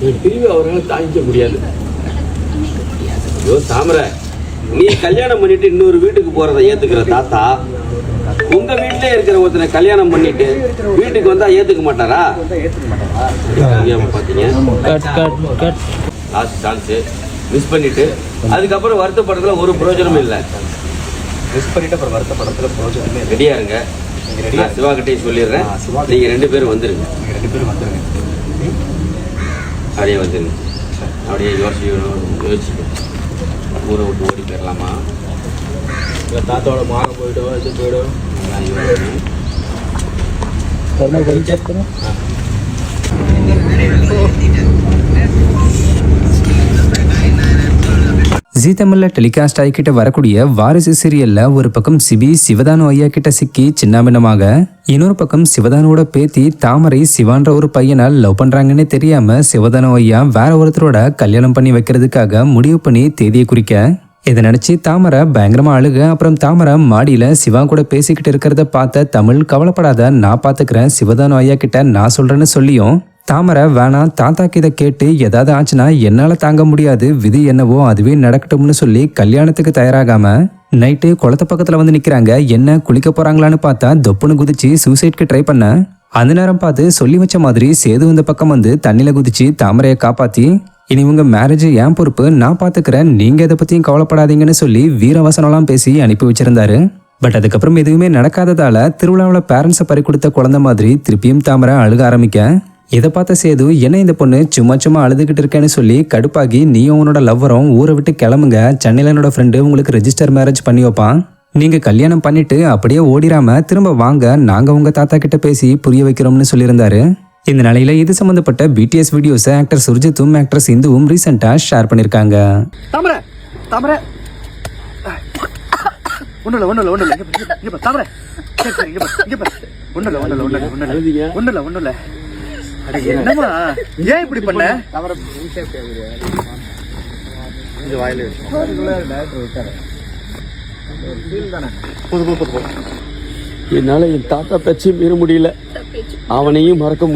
பிரிவு அவரால் தாங்கிக்க முடியாது. ஐயோ தாமரை, நீ கல்யாணம் பண்ணிட்டு இன்னொரு வீட்டுக்கு போறதை ஏத்துக்கிற தாத்தா உங்க வீட்டிலே இருக்கிற ஒருத்தனை கல்யாணம் பண்ணிட்டு வீட்டுக்கு வந்தா ஏத்துக்க மாட்டாரா? பாத்தீங்க, லாஸ்ட் சான்ஸ் மிஸ் பண்ணிட்டு அதுக்கப்புறம் வருத்தப்படுறதுல ஒரு பிரயோஜனமும் இல்லை. மிஸ் பண்ணிட்டு அப்புறம் வருத்தப்படுறதுல பிரயோஜனமே. ரெடியா இருங்க. நான் சிவா கிட்டே சொல்லிடுறேன். நீங்க 2 பேரும் வந்துருங்க. அப்படியே வந்துருங்க. அப்படியே யோசிச்சு ஊரை விட்டு ஓடி போயிடலாமா, இல்லை தாத்தாவோட மானம் போயிடும், இது போயிடும். ஜீ தமிழ்ல டெலிகாஸ்ட் ஆகிக்கிட்ட வரக்கூடிய வாரிசு சீரியல்ல ஒரு பக்கம் சிபி சிவதானு ஐயா கிட்ட சிக்கி சின்னாபின்னமாக, இன்னொரு பக்கம் சிவதானோட பேத்தி தாமரை சிவான்ற ஒரு பையனால் லவ் பண்றாங்கன்னு தெரியாம சிவதானு ஐயா வேற ஒருத்தரோட கல்யாணம் பண்ணி வைக்கிறதுக்காக முடிவு பண்ணி தேதியை குறிக்க, இதை நினைச்சு தாமரை பயங்கரமா அழுக. அப்புறம் தாமரை மாடியில சிவா கூட பேசிக்கிட்டு இருக்கிறத பார்த்த தமிழ், கவலைப்படாத நான் பாத்துக்கிறேன், சிவதானு ஐயா கிட்ட நான் சொல்றேன்னு சொல்லியும் தாமரை வேணாம், தாத்தாக்கு இதை கேட்டு ஏதாவது ஆச்சுன்னா என்னால தாங்க முடியாது, விதி என்னவோ அதுவே நடக்கட்டும்னு சொல்லி கல்யாணத்துக்கு தயாராகாம நைட்டு குளத்து பக்கத்துல வந்து நிக்கிறாங்க. என்ன குளிக்க போறாங்களான்னு பார்த்தா தொப்புன்னு குதிச்சு சூசைட்க்கு ட்ரை பண்ண, அந்த நேரம் பார்த்து சொல்லி வச்ச மாதிரி சேது இந்த பக்கம் வந்து தண்ணியில குதிச்சு தாமரையை காப்பாத்தி, இனி உங்க மேரேஜ் என் பொறுப்பு, நான் பாத்துக்கிறேன், நீங்க இதை பத்தியும் கவலைப்படாதீங்கன்னு சொல்லி வீரவசனம்லாம் பேசி அனுப்பி வச்சிருந்தாரு. பட் அதுக்கப்புறம் எதுவுமே நடக்காததால திருவிழாவில் பேரண்ட்ஸை பறி கொடுத்த குழந்தை மாதிரி திருப்பியும் தாமரை அழுக ஆரம்பிக்க, இதை பார்த்த சேது என்ன இந்த பொண்ணு சும்மா சும்மா அழுதுகிட்டு இருக்கேன்னு சொல்லி கடுப்பாகி, நீயும் உன்னோட லவ்வரும் ஊரை விட்டு கிளம்புங்க, சென்னையில் என்னோட ஃப்ரெண்டு உங்களுக்கு ரெஜிஸ்டர் மேரேஜ் பண்ணி வைப்பான், நீங்க கல்யாணம் பண்ணிட்டு அப்படியே ஓடிராம திரும்ப வாங்க, நாங்க உங்க தாத்தா கிட்ட பேசி புரிய வைக்கிறோம்னு சொல்லியிருந்தாரு. இந்த நிலையில இது சம்பந்தப்பட்ட பிடிஎஸ் வீடியோஸை ஆக்டர் சுர்ஜித்தும் ஆக்ட்ரஸ் இந்துவும் ரீசெண்டா ஷேர் பண்ணிருக்காங்க. என்னமா ஏன் இப்படி பண்ண? என்னால என் தாத்தா பேச்சையும் மீற முடியல, அவனையும் மறக்க முடியல.